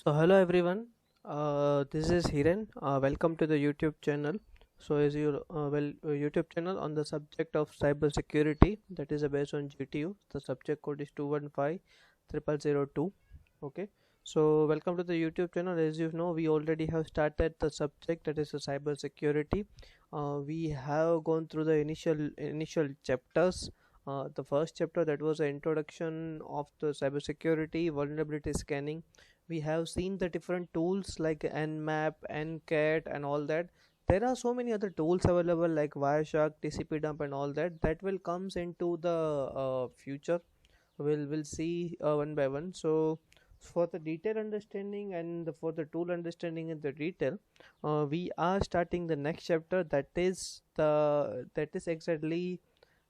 So hello everyone, this is Hiren. Welcome to the YouTube channel. So as you YouTube channel on the subject of cyber security, that is based on GTU. The subject code is 2150002. Okay. So welcome to the YouTube channel. As you know, we already have started the subject, that is the cyber security. We have gone through the initial chapters. The first chapter, that was the introduction of the cybersecurity, vulnerability scanning. We have seen the different tools like nmap, ncat and all that. There are so many other tools available like wireshark, tcp dump and all that. That will comes into the future. We'll see one by one. So for the detailed understanding and for the tool understanding in the detail, we are starting the next chapter. That is exactly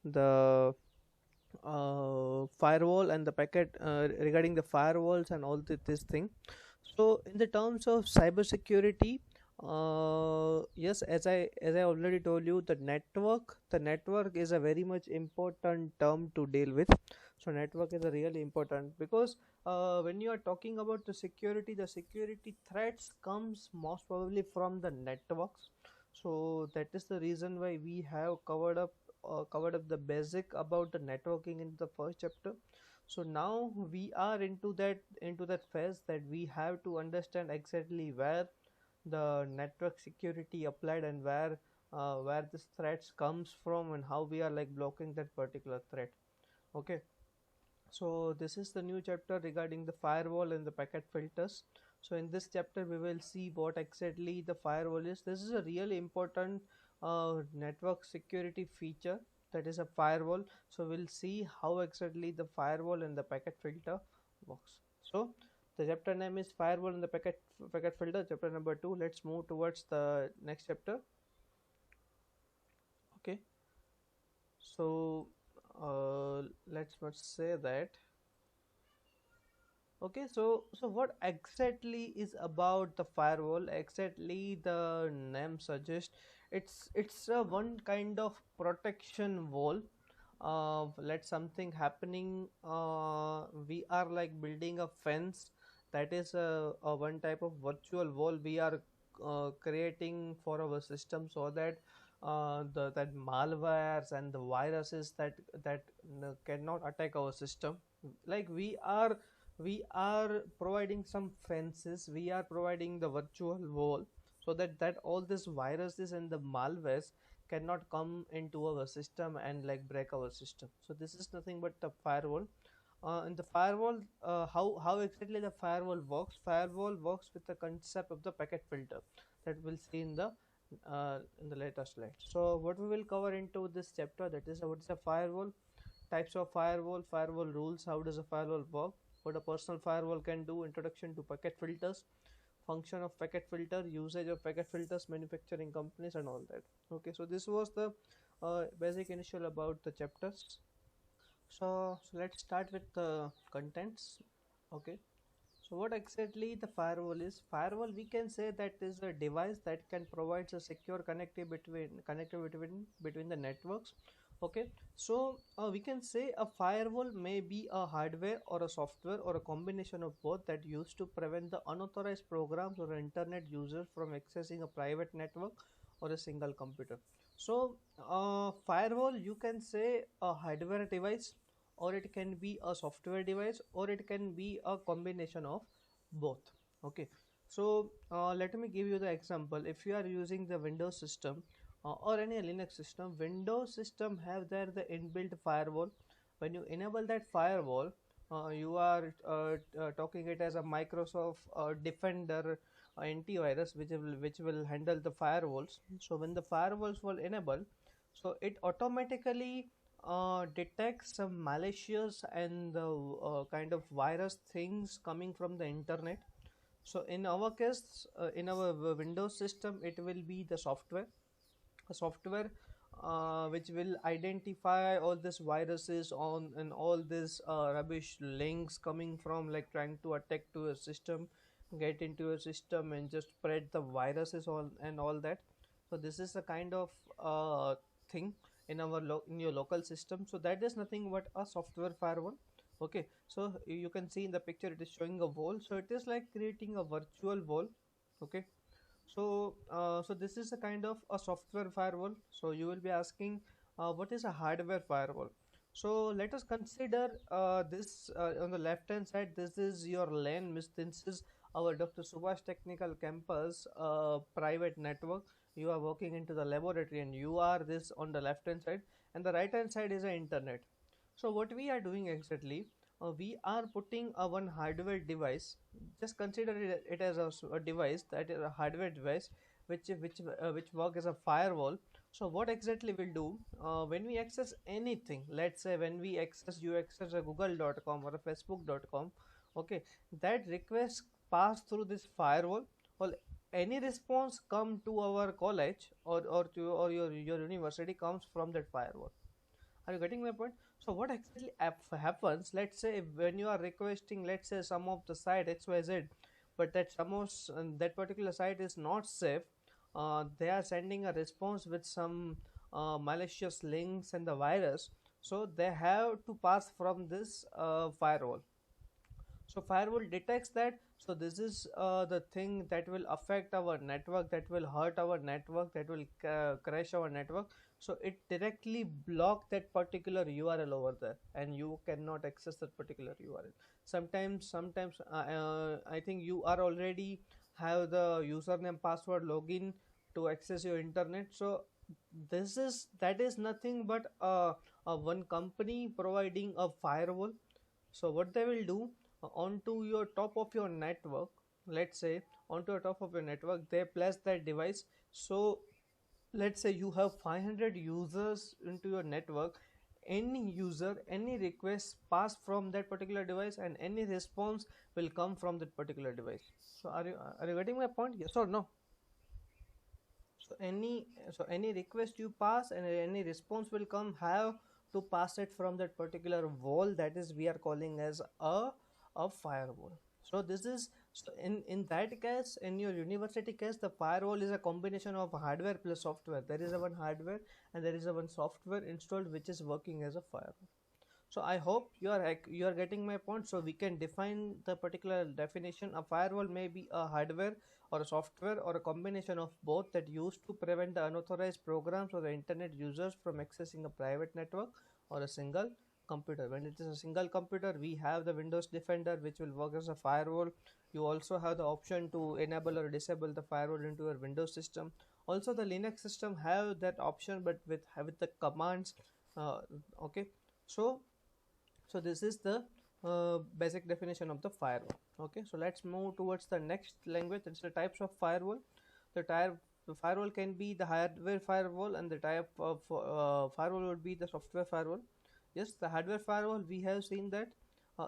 the firewall and the packet, regarding the firewalls and all this thing. So in the terms of cybersecurity, yes, as I already told you, the network is a very much important term to deal with. So network is a really important because when you are talking about the security threats comes most probably from the networks. So that is the reason why we have covered up the basic about the networking in the first chapter. So now we are into that phase that we have to understand exactly where the network security applied and where this threats comes from and how we are like blocking that particular threat. Okay, so this is the new chapter regarding the firewall and the packet filters. So in this chapter we will see what exactly the firewall is. This is a really important network security feature, that is a firewall. So we'll see how exactly the firewall and the packet filter works. So the chapter name is firewall and the packet filter, chapter number 2. Let's move towards the next chapter. Okay, so let's not say that. Okay, so what exactly is about the firewall? Exactly, the name suggests it's a one kind of protection wall. Let something happening. We are like building a fence. That is a one type of virtual wall we are creating for our system, so that the that malwares and the viruses that cannot attack our system. Like we are providing some fences, we are providing the virtual wall, so that all these viruses and the malwares cannot come into our system and like break our system. So this is nothing but the firewall. In the firewall, how exactly the firewall works with the concept of the packet filter that we'll see in the later slide. So what we will cover into this chapter, that is what is a firewall, types of firewall rules, how does a firewall work, what a personal firewall can do, introduction to packet filters, function of packet filter, usage of packet filters, manufacturing companies and all that. Okay, so this was the basic initial about the chapters. So let's start with the contents. Okay, so what exactly the firewall is? Firewall, we can say that is a device that can provide a secure connectivity between the networks. Okay, so we can say a firewall may be a hardware or a software or a combination of both that used to prevent the unauthorized programs or internet users from accessing a private network or a single computer. So firewall, you can say a hardware device, or it can be a software device, or it can be a combination of both. Okay, so let me give you the example. If you are using the Windows system or any Linux system, Windows system have there the inbuilt firewall. When you enable that firewall, you are talking it as a Microsoft Defender antivirus, which will handle the firewalls. So when the firewalls will enable, so it automatically detects some malicious and kind of virus things coming from the internet. So in our case, in our Windows system, it will be the software, a software which will identify all these viruses on and all these rubbish links coming from like trying to attack to a system, get into a system and just spread the viruses all and all that. So this is a kind of thing in our in your local system. So that is nothing but a software firewall. Okay, so you can see in the picture it is showing a wall, so it is like creating a virtual wall. Okay, so this is a kind of a software firewall. So you will be asking, what is a hardware firewall? So let us consider this on the left hand side. This is your LAN, Miss. This is our Dr. Subhash Technical Campus private network. You are working into the laboratory, and you are this on the left hand side, and the right hand side is the internet. So what we are doing exactly, we are putting a one hardware device. Just consider it as a device, that is a hardware device which work as a firewall. So what exactly we'll do when we access anything, let's say when we access, you access a google.com or a facebook.com, okay, that request pass through this firewall. Well, any response come to our college or your university comes from that firewall. Are you getting my point? So what exactly happens? Let's say when you are requesting, let's say some of the site XYZ, but that particular site is not safe. They are sending a response with some malicious links and the virus. So they have to pass from this firewall. So firewall detects that. So this is the thing that will affect our network, that will hurt our network, that will crash our network. So it directly block that particular URL over there, and you cannot access that particular URL. Sometimes I think you are already have the username password login to access your internet. So that is nothing but one company providing a firewall. So what they will do, onto your top of your network, let's say onto the top of your network, they place that device. So let's say you have 500 users into your network. Any user, any request pass from that particular device, and any response will come from that particular device. So are you getting my point? Yes or no? So any request you pass and any response will come, have to pass it from that particular wall, that is we are calling as a firewall. So this is, so in that case, in your university case, the firewall is a combination of hardware plus software. There is a one hardware and there is a one software installed which is working as a firewall. So I hope you are getting my point. So we can define the particular definition. A firewall may be a hardware or a software or a combination of both that used to prevent the unauthorized programs or the internet users from accessing a private network or a single computer. When it is a single computer, we have the Windows Defender which will work as a firewall. You also have the option to enable or disable the firewall into your Windows system. Also, the Linux system have that option, but with the commands. Okay, so this is the basic definition of the firewall. Okay, so let's move towards the next language. It's the types of firewall. The firewall can be the hardware firewall, and the type of firewall would be the software firewall. Yes, the hardware firewall, we have seen that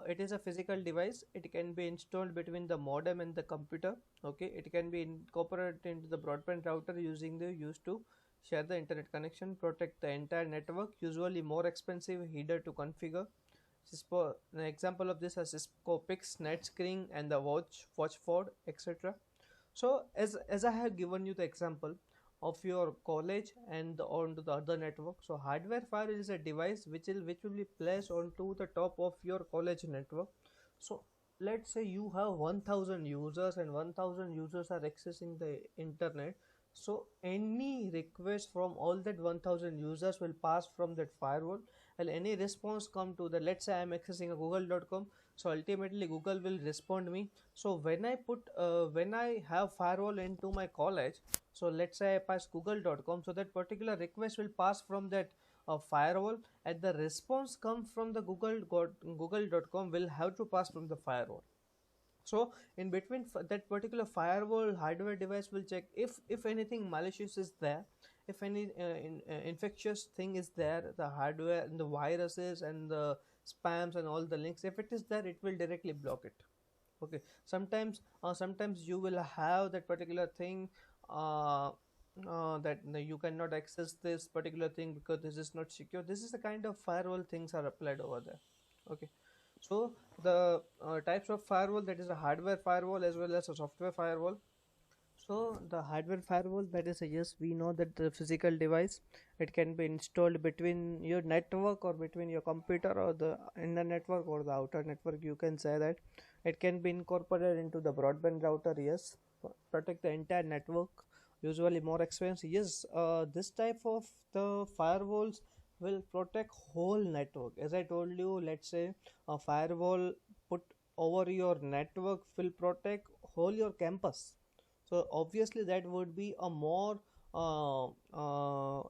it is a physical device. It can be installed between the modem and the computer. Okay, it can be incorporated into the broadband router used to share the internet connection, protect the entire network. Usually more expensive header to configure. Cisco, an example of this is Cisco Pix, NetScreen, and the Watchford, etc. So as I have given you the example of your college and onto the other network. So hardware firewall is a device which will be placed onto the top of your college network. So let's say you have 1000 users and 1000 users are accessing the internet. So any request from all that 1000 users will pass from that firewall, and any response come to the, let's say I am accessing a google.com, so ultimately Google will respond me. So when I have firewall into my college, so let's say I pass google.com, so that particular request will pass from that firewall, and the response come from the google.com will have to pass from the firewall. So in between that particular firewall hardware device will check if anything malicious is there, if any infectious thing is there, the hardware and the viruses and the spams and all the links, if it is there, it will directly block it. Okay, sometimes you will have that particular thing, that you cannot access this particular thing because this is not secure. This is the kind of firewall things are applied over there. Okay, so the types of firewall, that is a hardware firewall as well as a software firewall. So the hardware firewall, that is a yes, we know that the physical device, it can be installed between your network or between your computer or the inner network or the outer network. You can say that it can be incorporated into the broadband router. Yes, protect the entire network. Usually more expensive. Yes, this type of the firewalls will protect whole network. As I told you, let's say a firewall put over your network will protect whole your campus, so obviously that would be a more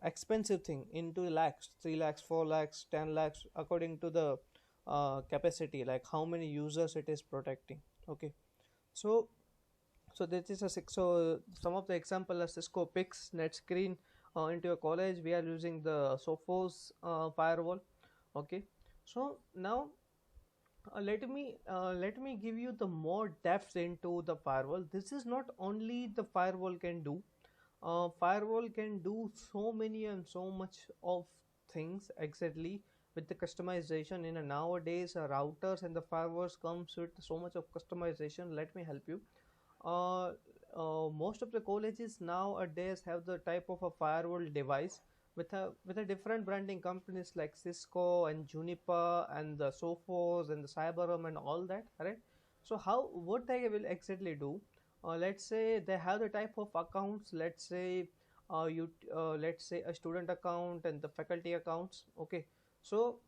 expensive thing, into lakhs, 3 lakhs, 4 lakhs, 10 lakhs, according to the capacity, like how many users it is protecting. Okay, so this is a six. So some of the example are Cisco Pix, NetScreen. Into your college, we are using the Sophos firewall. Okay, so now let me give you the more depth into the firewall. This is not only the firewall can do. Firewall can do so many and so much of things exactly with the customization. In a nowadays, routers and the firewalls comes with so much of customization. Let me help you. uh, Most of the colleges nowadays have the type of a firewall device with a different branding companies like Cisco and Juniper and the Sophos and the Cyberarm and all that, right? So how what they will exactly do? Let's say they have the type of accounts. Let's say a student account and the faculty accounts. Okay, so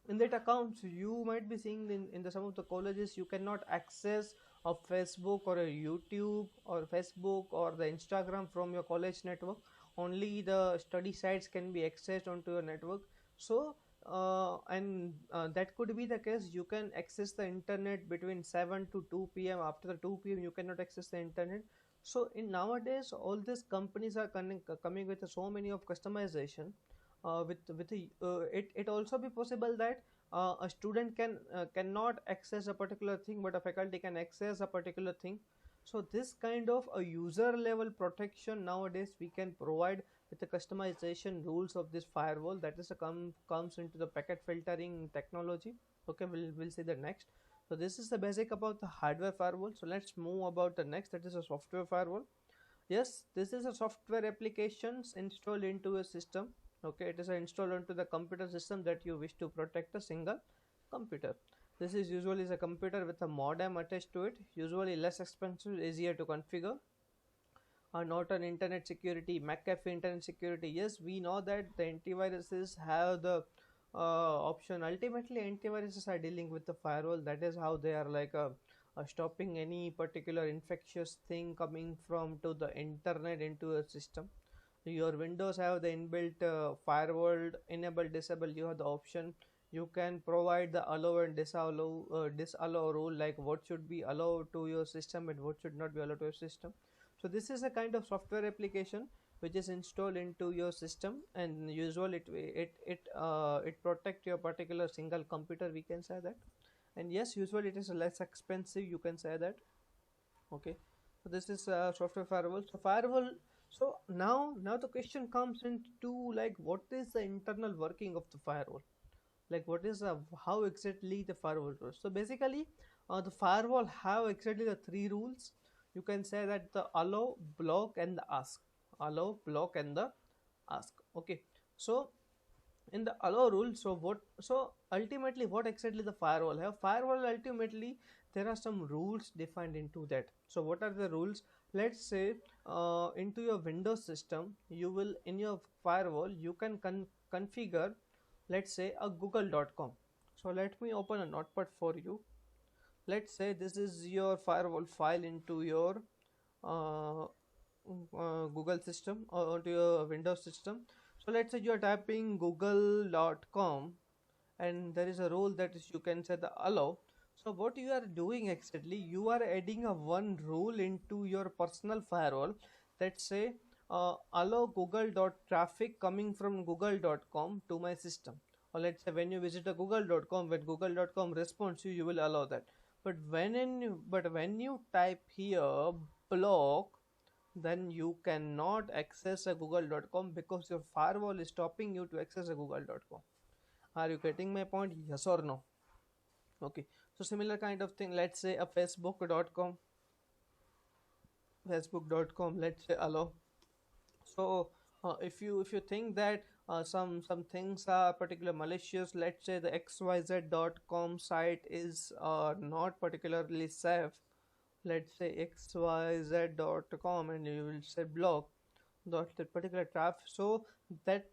in that accounts you might be seeing in the some of the colleges you cannot access a Facebook or a YouTube or Facebook or the Instagram from your college network. Only the study sites can be accessed onto your network. So and that could be the case. You can access the internet between 7 to 2 p.m. After the 2 p.m. you cannot access the internet. So in nowadays all these companies are coming with so many of customization. It also be possible that a student cannot access a particular thing, but a faculty can access a particular thing. So this kind of a user level protection nowadays we can provide with the customization rules of this firewall. That is comes into the packet filtering technology. Okay, we'll see the next. So this is the basic about the hardware firewall. So let's move about the next, that is a software firewall. Yes, this is a software applications installed into a system. Okay, it is installed onto the computer system that you wish to protect a single computer. This is usually a computer with a modem attached to it, usually less expensive, easier to configure. Not an internet security, McAfee internet security. Yes, we know that the antiviruses have the option. Ultimately, antiviruses are dealing with the firewall. That is how they are like stopping any particular infectious thing coming from to the internet into a system. Your Windows have the inbuilt firewall enable disable. You have the option. You can provide the allow and disallow rule, like what should be allowed to your system and what should not be allowed to your system. So this is a kind of software application which is installed into your system, and usually it protect your particular single computer, we can say that. And yes, usually it is less expensive, you can say that. Okay, so this is software firewall. So firewall. So now the question comes into like what is the internal working of the firewall, like what is how exactly the firewall works. So basically the firewall have exactly the three rules. You can say that the allow, block and the ask. Allow, block and the ask. Okay, so in the allow rule, so ultimately what exactly the firewall have? Firewall ultimately there are some rules defined into that. So what are the rules? Let's say into your Windows system, you will in your firewall you can configure, let's say a google.com. So let me open a notepad for you. Let's say this is your firewall file into your uh, Google system or onto your Windows system. So let's say you are typing google.com and there is a rule that is you can set the allow. So what you are doing exactly, you are adding a one rule into your personal firewall. Let's say allow google.traffic coming from google.com to my system. Or let's say when you visit a google.com, when google.com responds you, you will allow that. But when you type here block, then you cannot access a google.com because your firewall is stopping you to access a google.com. Are you getting my point? Yes or no? Okay, so similar kind of thing, let's say a facebook.com. facebook.com, let's say allow. So if you think that some things are particular malicious, let's say the xyz.com site is not particularly safe, let's say xyz.com, and you will say block that particular traffic. So let's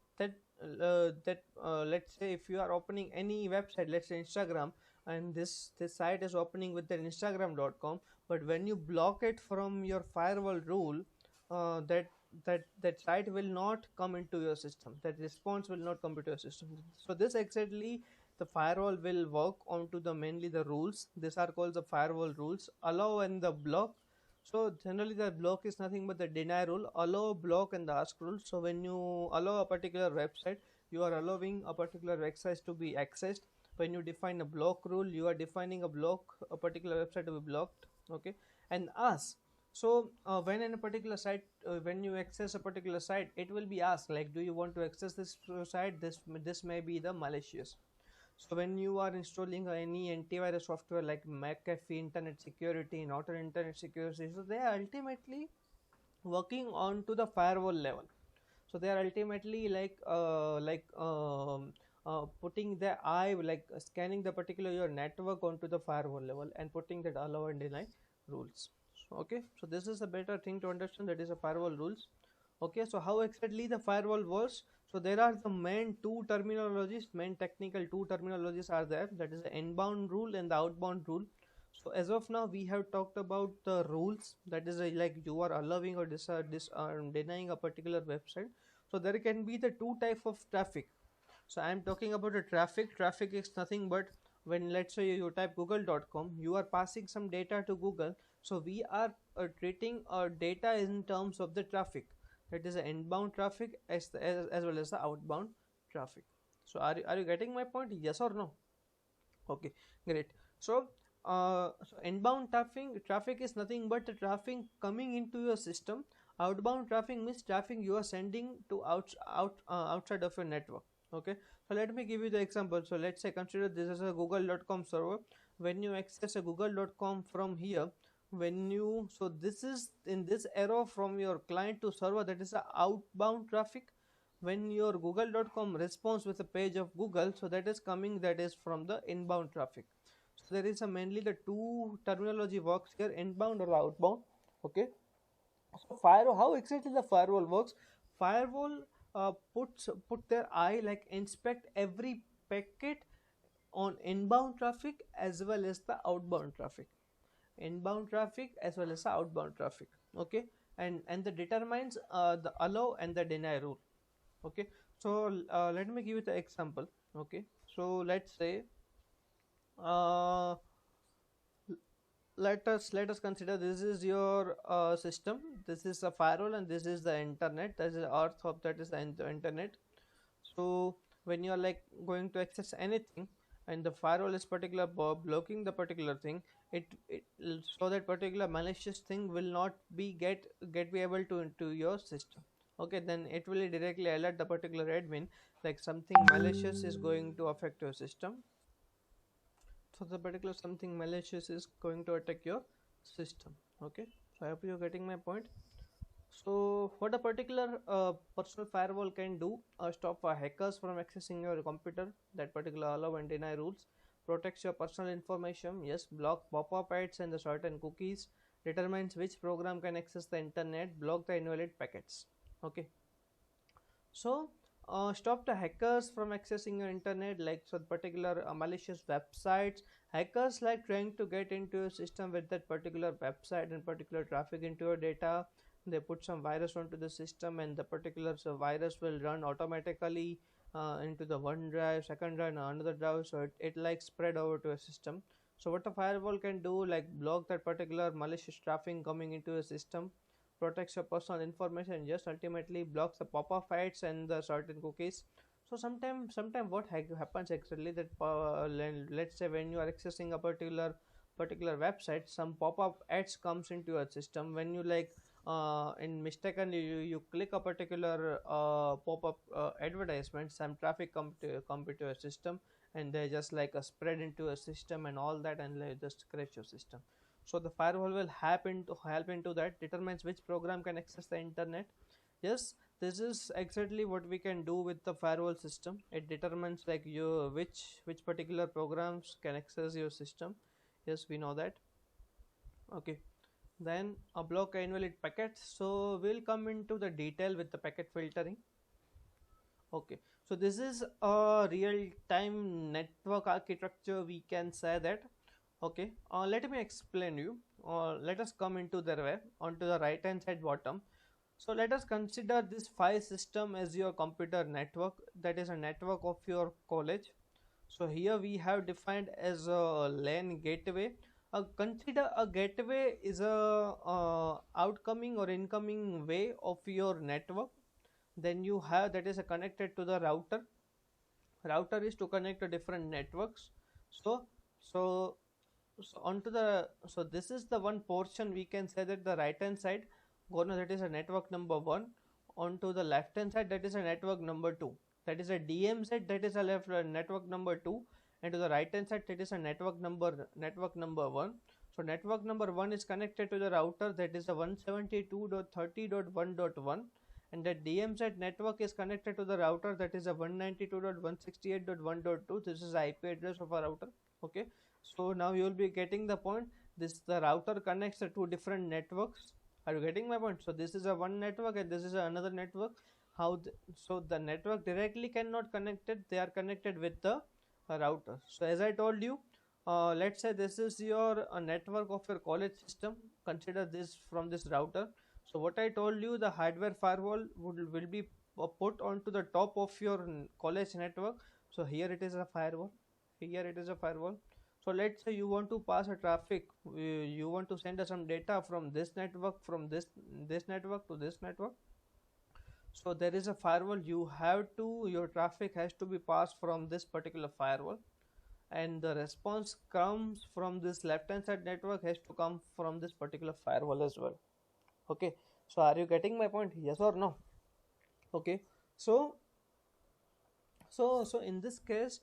say if you are opening any website, let's say Instagram, and this site is opening with the instagram.com, but when you block it from your firewall rule, that site will not come into your system, that response will not come into your system. So this exactly the firewall will work onto the mainly the rules. These are called the firewall rules, allow and the block. So generally the block is nothing but the deny rule, allow, block and the ask rule. So when you allow a particular website, you are allowing a particular website to be accessed. When you define a block rule, you are defining a block, a particular website to be blocked. Okay. And ask. So when in a particular site, when you access a particular site, it will be asked like, do you want to access this site? This may be the malicious. So when you are installing any antivirus software like McAfee Internet Security, Norton Internet Security, so they are ultimately working on to the firewall level. So they are ultimately putting their eye, like scanning the particular your network onto the firewall level and putting that allow and deny rules. So, okay, so this is a better thing to understand, that is a firewall rules. Okay, so how exactly the firewall works? So there are the main technical two terminologies are there, that is the inbound rule and the outbound rule. So as of now we have talked about the rules, that is like you are allowing or denying a particular website. So there can be the two type of traffic. So I am talking about the traffic. Traffic is nothing but when, let's say, you type google.com, you are passing some data to Google. So we are treating our data in terms of the traffic, that is the inbound traffic as well as the outbound traffic. So are you getting my point, yes or no? Okay, great. So inbound traffic is nothing but the traffic coming into your system. Outbound traffic means traffic you are sending to outside of your network. Okay, so let me give you the example. So let's say consider this is a google.com server. When you access a google.com from here, when you, so this is in this arrow from your client to server, that is a outbound traffic. When your google.com responds with a page of Google, so that is coming, that is from the inbound traffic. So there is a mainly the two terminology works here, inbound or outbound. Okay, so firewall, how exactly the firewall works? Firewall put their eye, like inspect every packet on inbound traffic as well as the outbound traffic, inbound traffic as well as the outbound traffic. Okay, and that determines the allow and the deny rule. Okay, so let me give you the example. Okay, so let's say uh, let us consider this is your system, this is a firewall and this is the internet, that is the earth of that is the internet. So when you are like going to access anything and the firewall is particular blocking the particular thing, it so that particular malicious thing will not be get be able to into your system. Okay, then it will directly alert the particular admin like something malicious is going to affect your system. So the particular something malicious is going to attack your system. Okay, so I hope you're getting my point. So what a particular personal firewall can do, stop hackers from accessing your computer, that particular allow and deny rules, protects your personal information, yes, block pop-up ads and the certain cookies, determines which program can access the internet, block the invalid packets. Okay, so stop the hackers from accessing your internet, like so particular malicious websites. Hackers like trying to get into your system with that particular website and particular traffic into your data. They put some virus onto the system and the particular virus will run automatically into the one drive, second drive and another drive, so it like spread over to a system. So what a firewall can do, like block that particular malicious traffic coming into a system, protects your personal information, just ultimately blocks the pop-up ads and the certain cookies. So sometime what happens actually that let's say when you are accessing a particular website, some pop-up ads comes into your system. When you like in mistakenly you click a particular pop-up advertisement, some traffic come to your system and they just like a spread into a system and all that, and like just crash your system. So the firewall will help into that, determines which program can access the internet. Yes, this is exactly what we can do with the firewall system. It determines like you which particular programs can access your system. Yes, we know that. Okay, then a block can invalid packets. So we'll come into the detail with the packet filtering. Okay, so this is a real-time network architecture, we can say that. Okay, let me explain you. Let us come into the web onto the right hand side bottom. So let us consider this file system as your computer network, that is a network of your college. So here we have defined as a LAN gateway. Consider a gateway is a outcoming or incoming way of your network. Then you have that is connected to the router. Router is to connect to different networks. So so so onto the, so this is the one portion, we can say that the right hand side corner, that is a network number 1. Onto the left hand side, that is a network number 2, that is a DMZ, that is a left network number 2. And to the right hand side, that is a network number 1. So network number 1 is connected to the router, that is a 172.30.1.1. and the DMZ network is connected to the router, that is a 192.168.1.2. This is the IP address of a router. Okay, so now you will be getting the point. This, the router connects the two different networks. Are you getting my point? So this is a one network and this is another network. So the network directly cannot connect it, they are connected with the router. So as I told you, let's say this is your network of your college system. Consider this from this router. So what I told you, the hardware firewall will be put onto the top of your college network. So here it is a firewall, here it is a firewall. So let's say you want to pass a traffic, you want to send some data from this network, from this network to this network. So there is a firewall, you have to, your traffic has to be passed from this particular firewall, and the response comes from this left hand side network, has to come from this particular firewall as well. Okay, so are you getting my point? Yes or no? Okay, so in this case,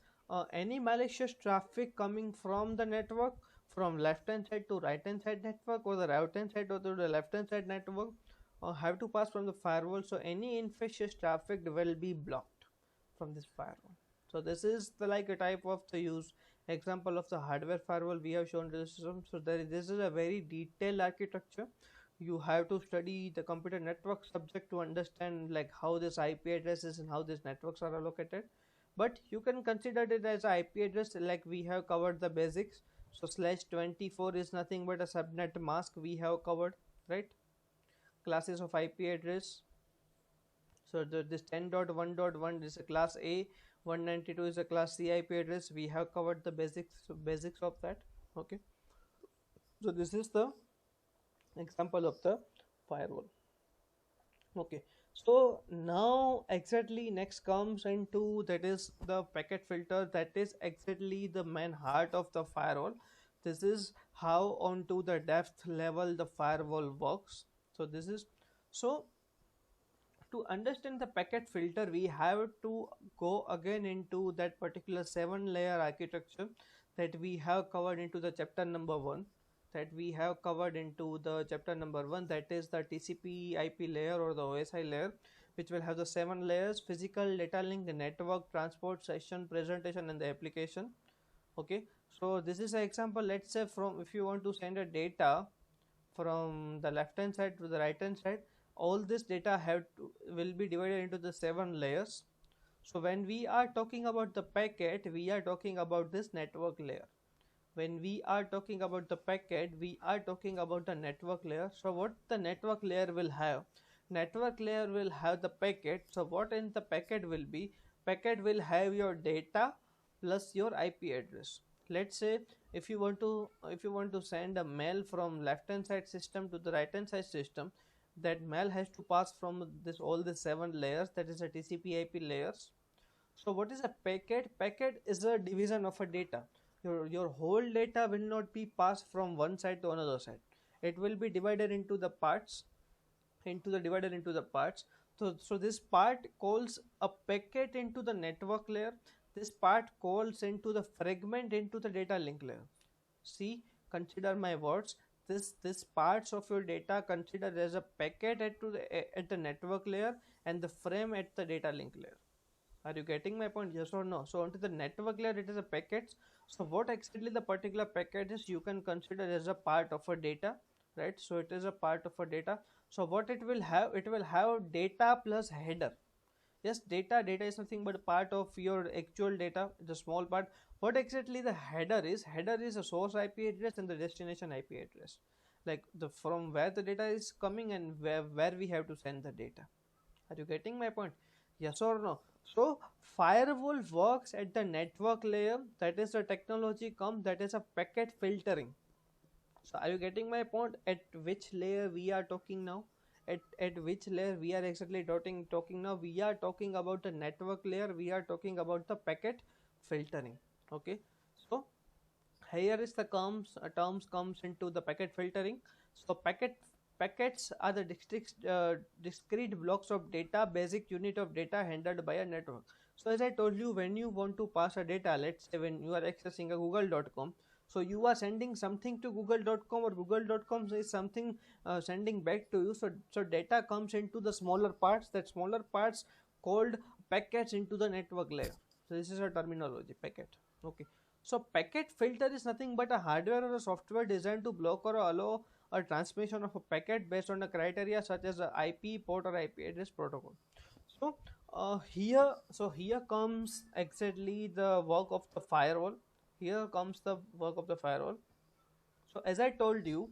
any malicious traffic coming from the network, from left hand side to right hand side network, or the right hand side or to the left hand side network, have to pass from the firewall. So any infectious traffic will be blocked from this firewall. So this is the like a type of the use example of the hardware firewall we have shown to the system. So this is a very detailed architecture. You have to study the computer network subject to understand like how this IP addresses and how these networks are allocated. But you can consider it as a IP address, like we have covered the basics. So /24 is nothing but a subnet mask, we have covered, right? Classes of IP address. So this 10.1.1 is a class A, 192 is a class C IP address. We have covered the basics of that. Okay, so this is the example of the firewall. Okay, so now exactly next comes into, that is the packet filter, that is exactly the main heart of the firewall. This is how onto the depth level the firewall works. So this is, so to understand the packet filter, we have to go again into that particular 7-layer architecture that we have covered into the chapter number 1, that we have covered into the chapter number 1, that is the TCP IP layer or the OSI layer, which will have the 7 layers: physical, data link, the network, transport, session, presentation, and the application. Okay, so this is an example. Let's say, from if you want to send a data from the left hand side to the right hand side, all this data will be divided into the 7 layers. So when we are talking about the packet, we are talking about this network layer. When we are talking about the packet, we are talking about the network layer. So what the network layer will have? Network layer will have the packet. So what in the packet will be? Packet will have your data plus your IP address. Let's say if you want to send a mail from left hand side system to the right hand side system, that mail has to pass from this all the 7 layers, that is a TCP IP layers. So what is a packet? Packet is a division of a data. Your whole data will not be passed from one side to another side. It will be divided into the parts, divided into the parts. So this part calls a packet into the network layer. This part calls into the fragment into the data link layer. See, consider my words. this parts of your data considered as a packet at the network layer, and the frame at the data link layer. Are you getting my point? Yes or no? So onto the network layer, it is a packets. So what exactly the particular packet is, you can consider as a part of a data, right? So it is a part of a data. So what it will have? It will have data plus header. Yes, data is nothing but a part of your actual data, the small part. What exactly the header is? Header is a source IP address and the destination IP address, like the from where the data is coming and where we have to send the data. Are you getting my point? Yes or no? So firewall works at the network layer. That is the technology come, that is a packet filtering. So are you getting my point? At which layer we are talking now? At which layer we are exactly talking now? We are talking about the network layer. We are talking about the packet filtering. Okay. So here is the terms comes into the packet filtering. So packets are the discrete blocks of data, basic unit of data handled by a network. So as I told you, when you want to pass a data, let's say when you are accessing a google.com, so you are sending something to google.com, or google.com is something sending back to you. So data comes into the smaller parts, that smaller parts called packets into the network layer. So this is a terminology, packet. Okay. So packet filter is nothing but a hardware or a software designed to block or allow a transmission of a packet based on a criteria such as a IP port or IP address protocol. So here comes exactly the work of the firewall. Here comes the work of the firewall. So as I told you,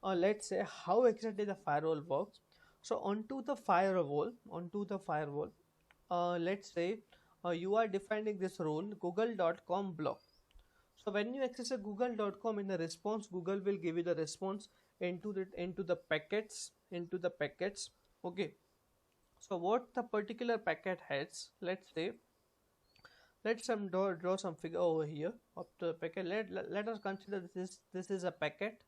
let's say how exactly the firewall works. So onto the firewall, let's say you are defining this rule google.com block. So when you access a google.com, in the response, Google will give you the response into the packets. Okay. So what the particular packet has, let's say, let's draw some figure over here of the packet. Let us consider this is a packet.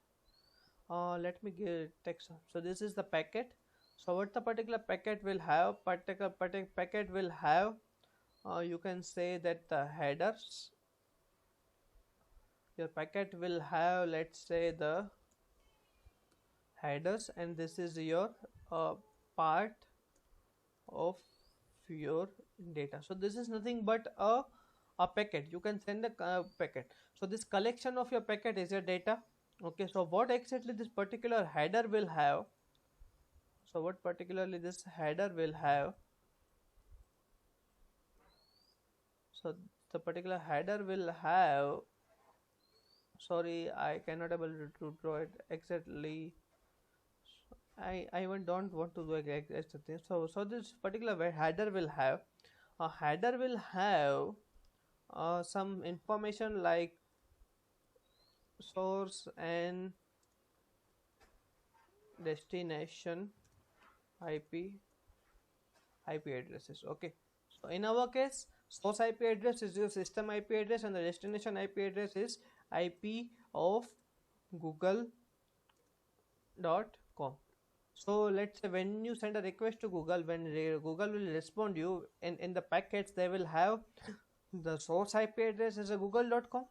Let me give text. So this is the packet. So what the particular packet will have, packet will have, you can say that the headers. Your packet will have, let's say, the headers, and this is your part of your data. So this is nothing but a packet. You can send a packet. So this collection of your packet is your data. Okay. So what exactly this particular header will have? So what particularly this header will have? So the particular header will have, sorry, I cannot able to draw it exactly. I even don't want to do exact thing. So this particular header will have, some information like source and destination IP addresses. Okay. So in our case, source IP address is your system IP address, and the destination IP address is IP of google.com. So let's say when you send a request to Google, when Google will respond you in the packets, they will have the source IP address as a google.com.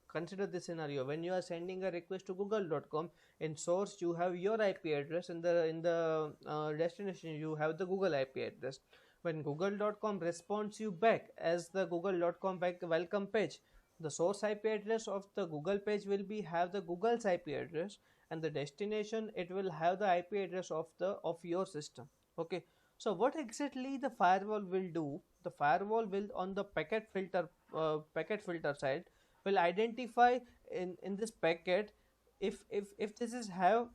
Consider this scenario: when you are sending a request to google.com, in source you have your IP address, in the destination you have the Google IP address. When google.com responds you back as the google.com welcome page, the source IP address of the Google page will be have the Google's IP address, and the destination, it will have the IP address of your system. Okay. So what exactly the firewall will do? The firewall will, on the packet filter side, will identify in this packet, if this is have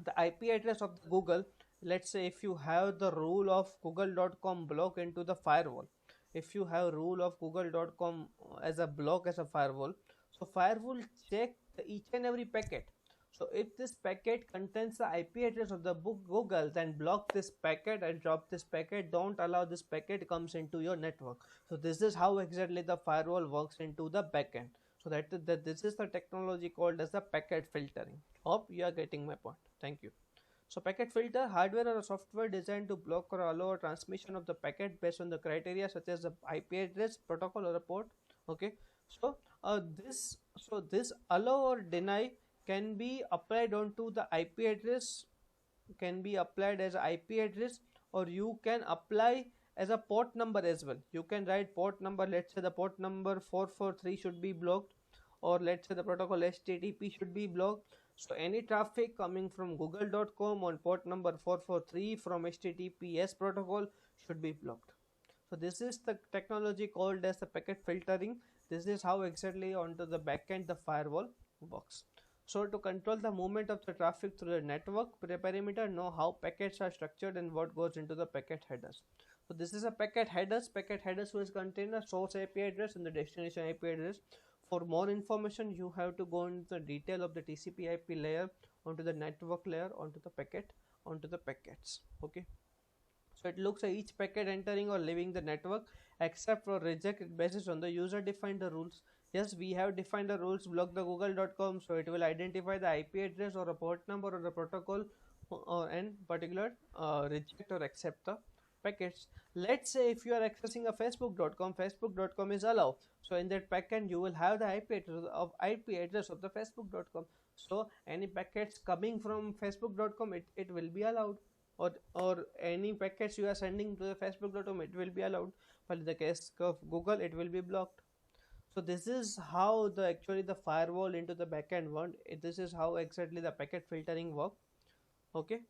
the IP address of the Google. Let's say if you have the rule of google.com block into the firewall, if you have rule of google.com as a block as a firewall, so firewall check each and every packet. So if this packet contains the IP address of the Google, then block this packet and drop this packet. Don't allow this packet comes into your network. So this is how exactly the firewall works into the backend. So that this is the technology called as the packet filtering. Hope you are getting my point. Thank you. So packet filter, hardware or software designed to block or allow a transmission of the packet based on the criteria such as the IP address, protocol, or a port. Okay. So this allow or deny can be applied onto the IP address, can be applied as a IP address, or you can apply as a port number as well. You can write port number, let's say the port number 443 should be blocked, or let's say the protocol HTTP should be blocked. So any traffic coming from google.com on port number 443 from HTTPS protocol should be blocked. So this is the technology called as the packet filtering. This is how exactly onto the backend the firewall works. So to control the movement of the traffic through the network perimeter, know how packets are structured and what goes into the packet headers. So this is a packet headers. Packet headers will contain a source IP address and the destination IP address. For more information, you have to go into the detail of the TCP IP layer, onto the network layer, onto the packet, onto the packets. Okay. So it looks at each packet entering or leaving the network, except for reject, it basis on the user defined the rules. Yes, we have defined the rules, block the google.com, so it will identify the IP address or a port number or the protocol, or in particular reject or accept the packets. Let's say if you are accessing a facebook.com, facebook.com is allowed, so in that packet you will have the IP address of the facebook.com. So any packets coming from facebook.com, it will be allowed, or any packets you are sending to the facebook.com, it will be allowed, but in the case of google, it will be blocked. So this is how the actually the firewall into the backend work. This is how exactly the packet filtering work. Okay,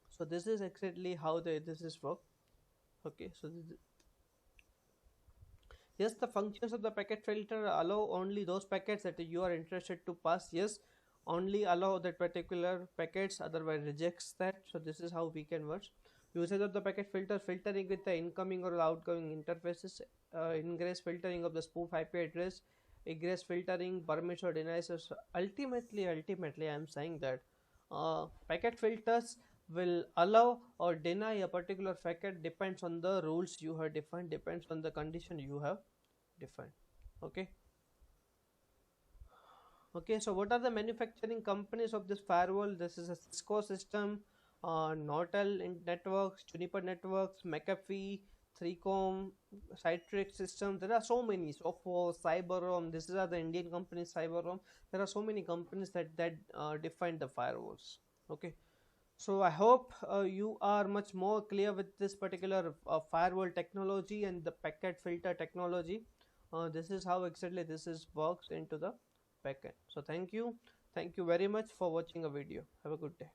so this is exactly how this is work. Okay, so yes, the functions of the packet filter allow only those packets that you are interested to pass. Yes, only allow that particular packets, otherwise rejects that. So this is how we can work. Usage of the packet filter: filtering with the incoming or outgoing interfaces, ingress filtering of the spoof IP address, egress filtering, permits or denies. So ultimately I am saying that packet filters will allow or deny a particular packet, depends on the rules you have defined, depends on the condition you have defined. Okay. Okay, so what are the manufacturing companies of this firewall? This is a Cisco system, Nortel Networks, Juniper Networks, McAfee, 3Com, Citrix Systems. There are so many. Sophos, Cyberom. These are the Indian companies. Cyberom. There are so many companies that define the firewalls. Okay. So I hope you are much more clear with this particular firewall technology and the packet filter technology. This is how exactly this is works into the backend. So thank you very much for watching a video. Have a good day.